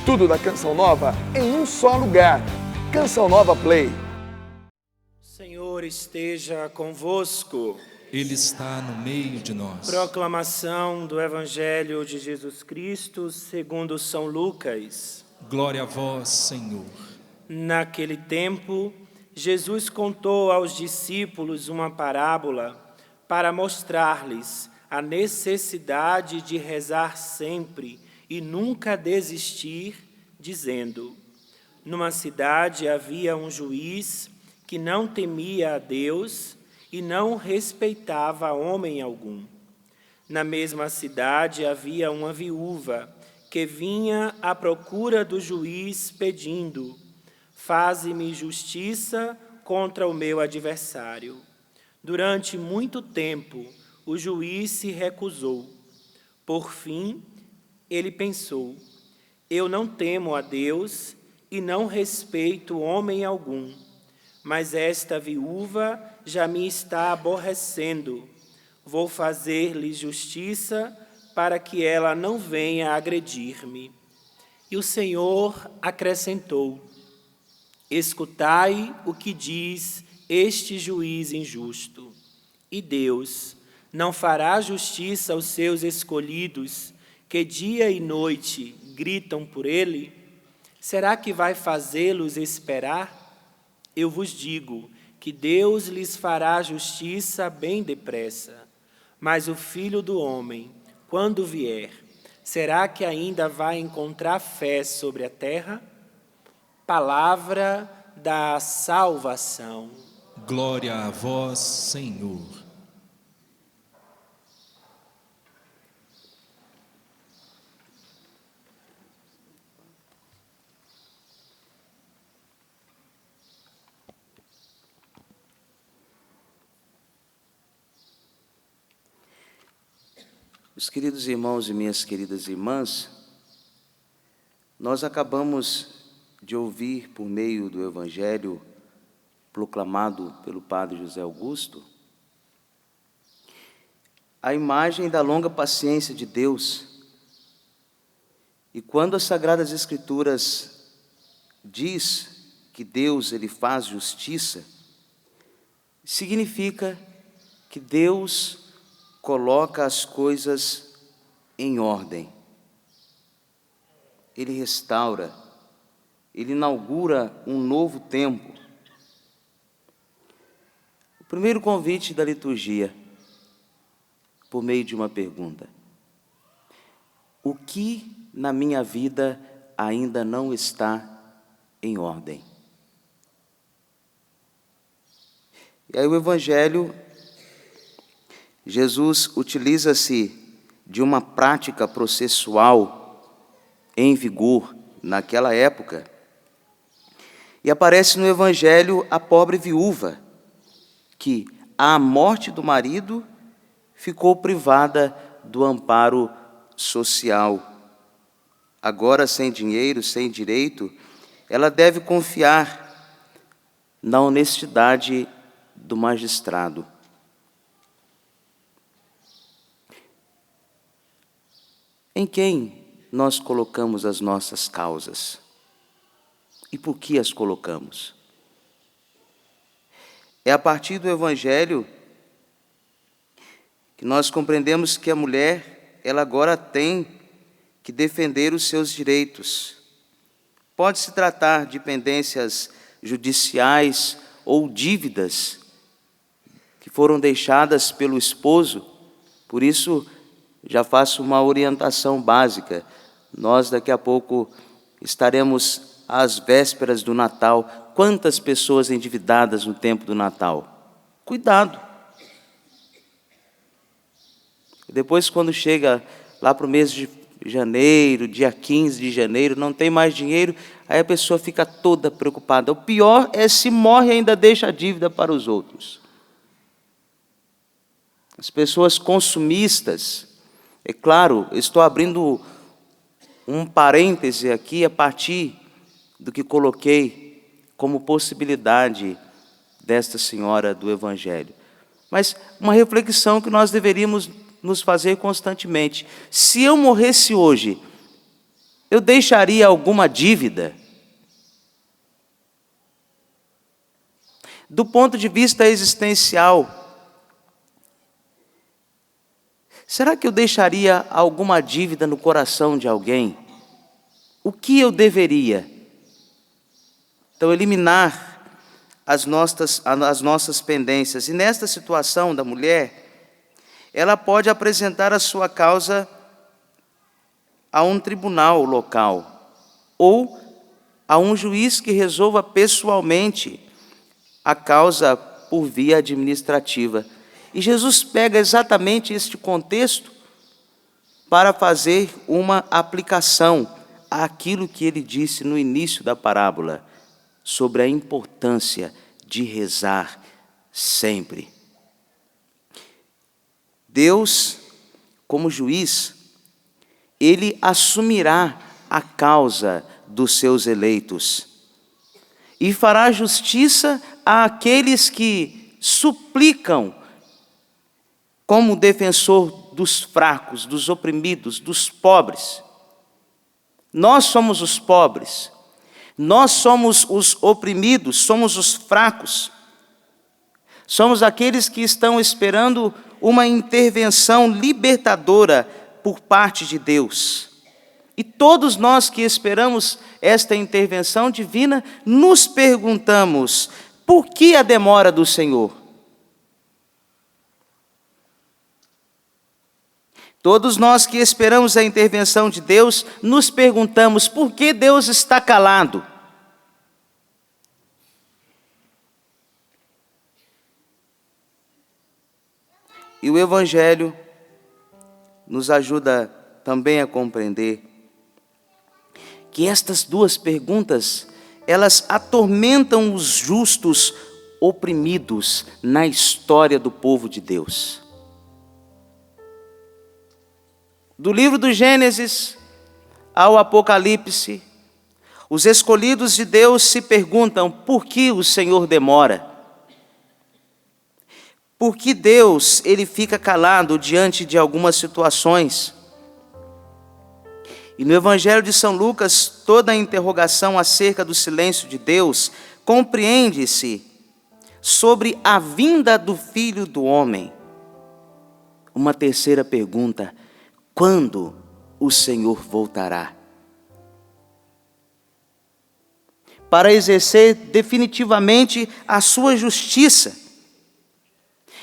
Tudo da Canção Nova em um só lugar. Canção Nova Play. O Senhor esteja convosco. Ele está no meio de nós. Proclamação do Evangelho de Jesus Cristo segundo São Lucas. Glória a vós, Senhor. Naquele tempo, Jesus contou aos discípulos uma parábola para mostrar-lhes a necessidade de rezar sempre e nunca desistir, dizendo: numa cidade havia um juiz que não temia a Deus e não respeitava homem algum. Na mesma cidade havia uma viúva que vinha à procura do juiz pedindo: faze-me justiça contra o meu adversário. Durante muito tempo, o juiz se recusou. Por fim, ele pensou: eu não temo a Deus e não respeito homem algum, mas esta viúva já me está aborrecendo. Vou fazer-lhe justiça para que ela não venha agredir-me. E o Senhor acrescentou: escutai o que diz este juiz injusto. E Deus não fará justiça aos seus escolhidos, que dia e noite gritam por ele? Será que vai fazê-los esperar? Eu vos digo que Deus lhes fará justiça bem depressa. Mas o Filho do Homem, quando vier, será que ainda vai encontrar fé sobre a terra? Palavra da salvação. Glória a vós, Senhor. Meus queridos irmãos e minhas queridas irmãs, nós acabamos de ouvir por meio do Evangelho proclamado pelo Padre José Augusto a imagem da longa paciência de Deus. E quando as Sagradas Escrituras diz que Deus ele faz justiça, significa que Deus coloca as coisas em ordem. Ele restaura, ele inaugura um novo tempo. O primeiro convite da liturgia, por meio de uma pergunta: o que na minha vida ainda não está em ordem? E aí o Evangelho, Jesus utiliza-se de uma prática processual em vigor naquela época, e aparece no Evangelho a pobre viúva, que, à morte do marido, ficou privada do amparo social. Agora, sem dinheiro, sem direito, ela deve confiar na honestidade do magistrado. Em quem nós colocamos as nossas causas? E por que as colocamos? É a partir do Evangelho que nós compreendemos que a mulher, ela agora tem que defender os seus direitos. Pode se tratar de pendências judiciais ou dívidas que foram deixadas pelo esposo. Por isso, já faço uma orientação básica. Nós daqui a pouco estaremos às vésperas do Natal. Quantas pessoas endividadas no tempo do Natal? Cuidado! E depois, quando chega lá para o mês de janeiro, dia 15 de janeiro, não tem mais dinheiro, aí a pessoa fica toda preocupada. O pior é se morre e ainda deixa a dívida para os outros. As pessoas consumistas, é claro, estou abrindo um parêntese aqui a partir do que coloquei como possibilidade desta senhora do Evangelho. Mas uma reflexão que nós deveríamos nos fazer constantemente. Se eu morresse hoje, eu deixaria alguma dívida? Do ponto de vista existencial, será que eu deixaria alguma dívida no coração de alguém? O que eu deveria? Então, eliminar as nossas pendências. E nesta situação da mulher, ela pode apresentar a sua causa a um tribunal local ou a um juiz que resolva pessoalmente a causa por via administrativa. E Jesus pega exatamente este contexto para fazer uma aplicação àquilo que ele disse no início da parábola, sobre a importância de rezar sempre. Deus, como juiz, ele assumirá a causa dos seus eleitos e fará justiça àqueles que suplicam como defensor dos fracos, dos oprimidos, dos pobres. Nós somos os pobres, nós somos os oprimidos, somos os fracos, somos aqueles que estão esperando uma intervenção libertadora por parte de Deus. E todos nós que esperamos esta intervenção divina, nos perguntamos: por que a demora do Senhor? Todos nós que esperamos a intervenção de Deus, nos perguntamos: por que Deus está calado? E o Evangelho nos ajuda também a compreender que estas duas perguntas, elas atormentam os justos oprimidos na história do povo de Deus. Do livro do Gênesis ao Apocalipse, os escolhidos de Deus se perguntam: por que o Senhor demora? Por que Deus, ele fica calado diante de algumas situações? E no Evangelho de São Lucas, toda a interrogação acerca do silêncio de Deus compreende-se sobre a vinda do Filho do Homem. Uma terceira pergunta: quando o Senhor voltará? Para exercer definitivamente a sua justiça.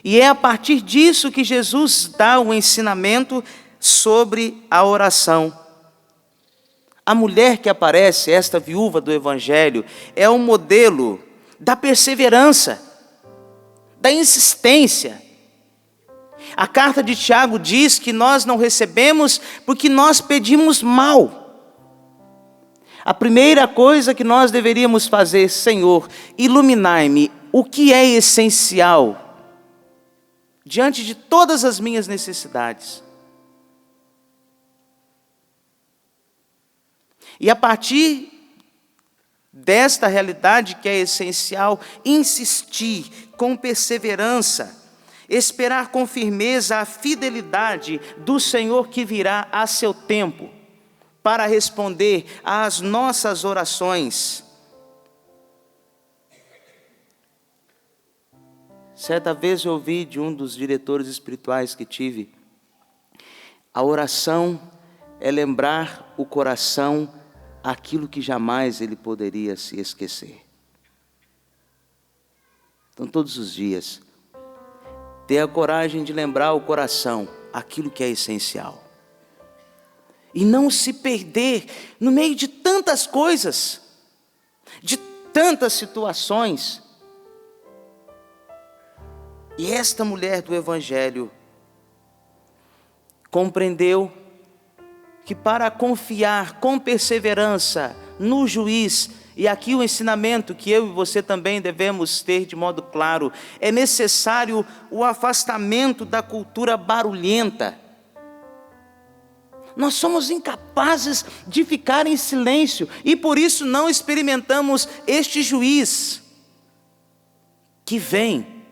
E é a partir disso que Jesus dá o ensinamento sobre a oração. A mulher que aparece, esta viúva do Evangelho, é um modelo da perseverança, da insistência. A carta de Tiago diz que nós não recebemos porque nós pedimos mal. A primeira coisa que nós deveríamos fazer: Senhor, iluminai-me o que é essencial diante de todas as minhas necessidades. E a partir desta realidade que é essencial, insistir com perseverança, esperar com firmeza a fidelidade do Senhor que virá a seu tempo, para responder às nossas orações. Certa vez eu ouvi de um dos diretores espirituais que tive: a oração é lembrar o coração aquilo que jamais ele poderia se esquecer. Então, todos os dias, ter a coragem de lembrar o coração aquilo que é essencial. E não se perder no meio de tantas coisas, de tantas situações. E esta mulher do Evangelho compreendeu que para confiar com perseverança no juiz, e aqui o ensinamento que eu e você também devemos ter de modo claro, é necessário o afastamento da cultura barulhenta. Nós somos incapazes de ficar em silêncio e por isso não experimentamos este juiz que vem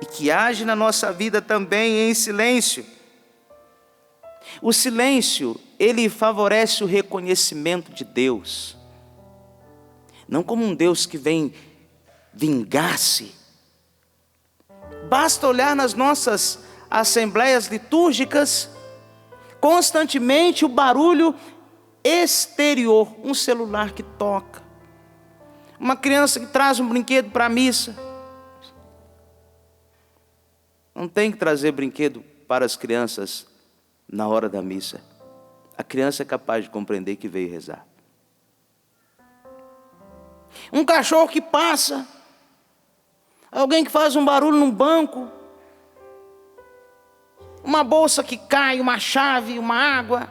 e que age na nossa vida também em silêncio. O silêncio, ele favorece o reconhecimento de Deus, não como um Deus que vem vingar-se. Basta olhar nas nossas assembleias litúrgicas, constantemente o barulho exterior, um celular que toca, uma criança que traz um brinquedo para a missa. Não tem que trazer brinquedo para as crianças na hora da missa. A criança é capaz de compreender que veio rezar. Um cachorro que passa, alguém que faz um barulho num banco, uma bolsa que cai, uma chave, uma água.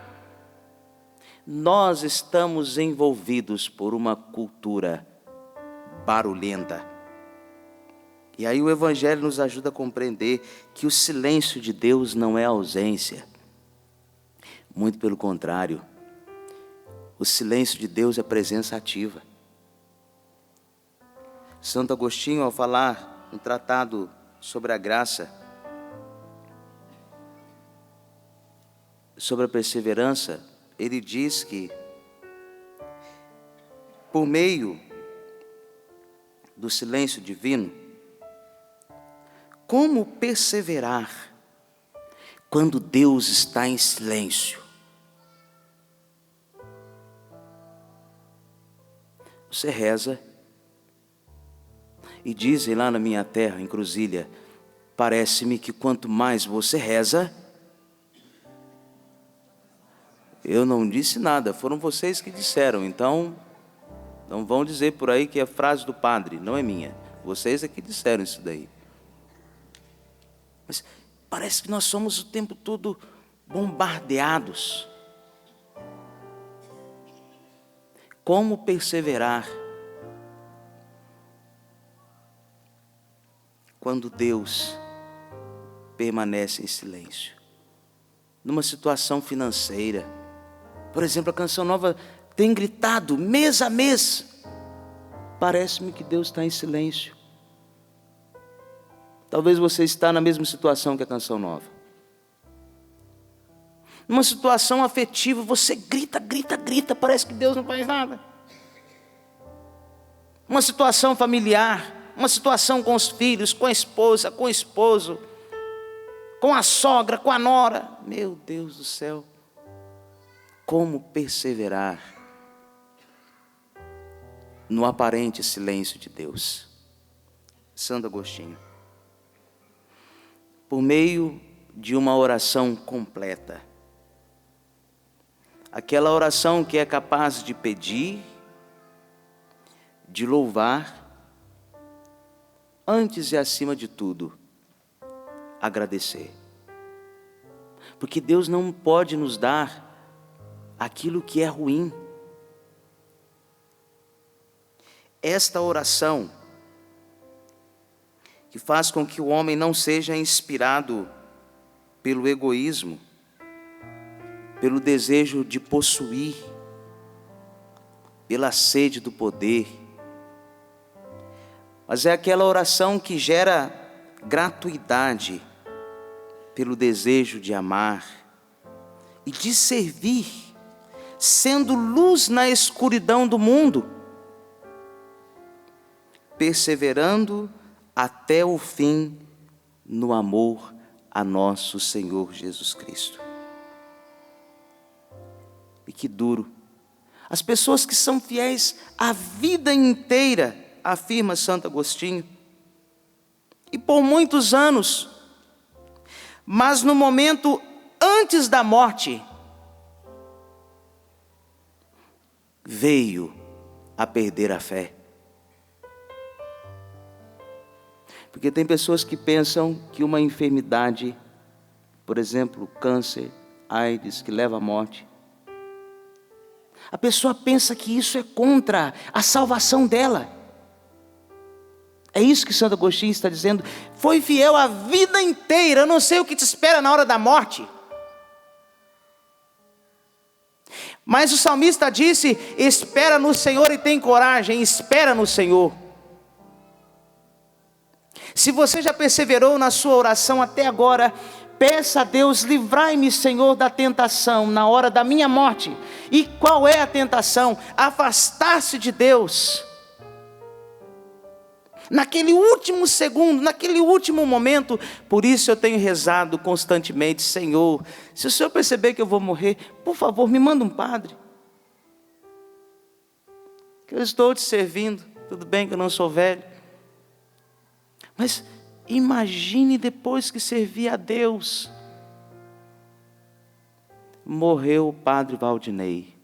Nós estamos envolvidos por uma cultura barulhenta. E aí o Evangelho nos ajuda a compreender que o silêncio de Deus não é ausência. Muito pelo contrário, o silêncio de Deus é presença ativa. Santo Agostinho, ao falar no tratado sobre a graça, sobre a perseverança, ele diz que, por meio do silêncio divino, como perseverar quando Deus está em silêncio? Você reza, e dizem lá na minha terra, em Cruzília, parece-me que quanto mais você reza, eu não disse nada, foram vocês que disseram, então não vão dizer por aí que é frase do padre, não é minha, vocês é que disseram isso daí. Mas parece que nós somos o tempo todo bombardeados. Como perseverar quando Deus permanece em silêncio? Numa situação financeira, por exemplo, a Canção Nova tem gritado mês a mês, parece-me que Deus está em silêncio. Talvez você está na mesma situação que a Canção Nova. Numa situação afetiva, você grita, parece que Deus não faz nada. Uma situação familiar, uma situação com os filhos, com a esposa, com o esposo, com a sogra, com a nora. Meu Deus do céu, como perseverar no aparente silêncio de Deus? Santo Agostinho. Por meio de uma oração completa. Aquela oração que é capaz de pedir, de louvar, antes e acima de tudo, agradecer. Porque Deus não pode nos dar aquilo que é ruim. Esta oração que faz com que o homem não seja inspirado pelo egoísmo, pelo desejo de possuir, pela sede do poder, mas é aquela oração que gera gratuidade, pelo desejo de amar e de servir, sendo luz na escuridão do mundo, perseverando até o fim no amor a nosso Senhor Jesus Cristo. E que duro, as pessoas que são fiéis a vida inteira, afirma Santo Agostinho, e por muitos anos, mas no momento antes da morte, veio a perder a fé. Porque tem pessoas que pensam que uma enfermidade, por exemplo, câncer, AIDS, que leva à morte, a pessoa pensa que isso é contra a salvação dela. É isso que Santo Agostinho está dizendo. Foi fiel a vida inteira, eu não sei o que te espera na hora da morte. Mas o salmista disse: espera no Senhor e tem coragem, espera no Senhor. Se você já perseverou na sua oração até agora, peça a Deus: livrai-me, Senhor, da tentação na hora da minha morte. E qual é a tentação? Afastar-se de Deus. Naquele último segundo, naquele último momento. Por isso eu tenho rezado constantemente: Senhor, se o Senhor perceber que eu vou morrer, por favor, me manda um padre, que eu estou te servindo. Tudo bem que eu não sou velho, mas imagine depois que servir a Deus. Morreu o padre Valdinei.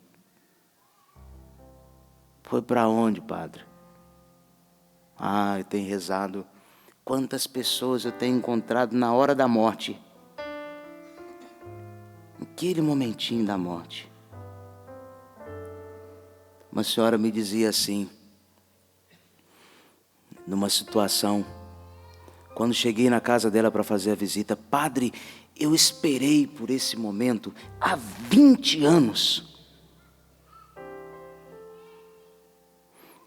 Foi para onde, padre? Eu tenho rezado. Quantas pessoas eu tenho encontrado na hora da morte, naquele momentinho da morte. Uma senhora me dizia assim, numa situação, quando cheguei na casa dela para fazer a visita: padre, eu esperei por esse momento há 20 anos.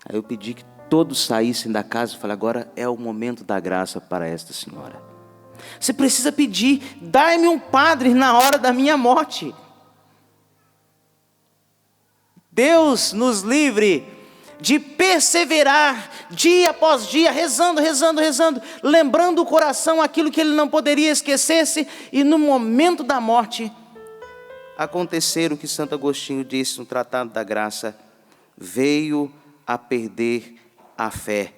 Aí eu pedi que todos saíssem da casa e falei: agora é o momento da graça para esta senhora. Você precisa pedir: dai-me um padre na hora da minha morte. Deus nos livre de perseverar dia após dia, rezando, lembrando o coração aquilo que ele não poderia esquecer-se, e no momento da morte acontecer o que Santo Agostinho disse no Tratado da Graça: veio a perder a fé.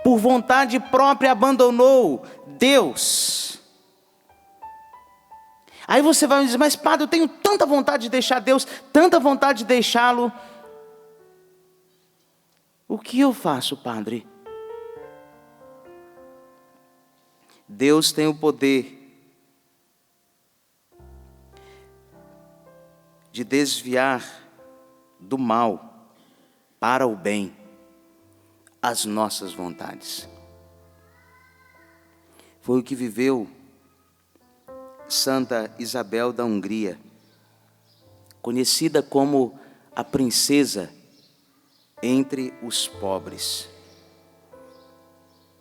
Por vontade própria abandonou Deus. Aí você vai me dizer: mas padre, eu tenho tanta vontade de deixar Deus, tanta vontade de deixá-lo. O que eu faço, padre? Deus tem o poder de desviar do mal para o bem as nossas vontades. Foi o que viveu Santa Isabel da Hungria, conhecida como a princesa entre os pobres,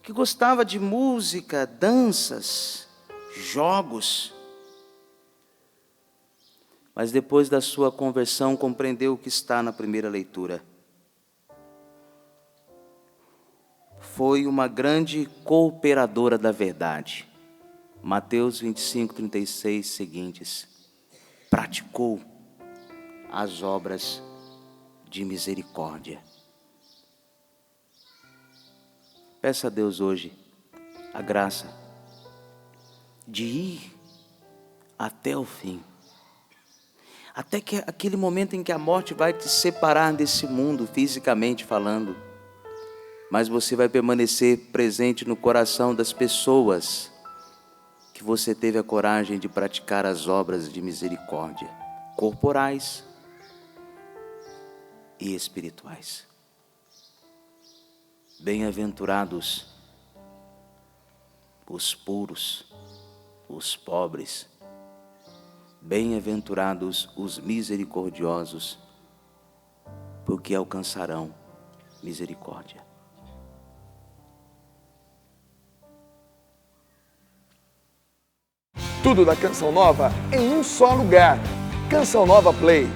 que gostava de música, danças, jogos, mas depois da sua conversão compreendeu o que está na primeira leitura. Foi uma grande cooperadora da verdade. Mateus 25, 36 seguintes. Praticou as obras de misericórdia. Peça a Deus hoje a graça de ir até o fim, até que aquele momento em que a morte vai te separar desse mundo, fisicamente falando, mas você vai permanecer presente no coração das pessoas que você teve a coragem de praticar as obras de misericórdia, corporais e espirituais. Bem-aventurados os puros, os pobres, bem-aventurados os misericordiosos, porque alcançarão misericórdia. Tudo da Canção Nova em um só lugar. Canção Nova Play.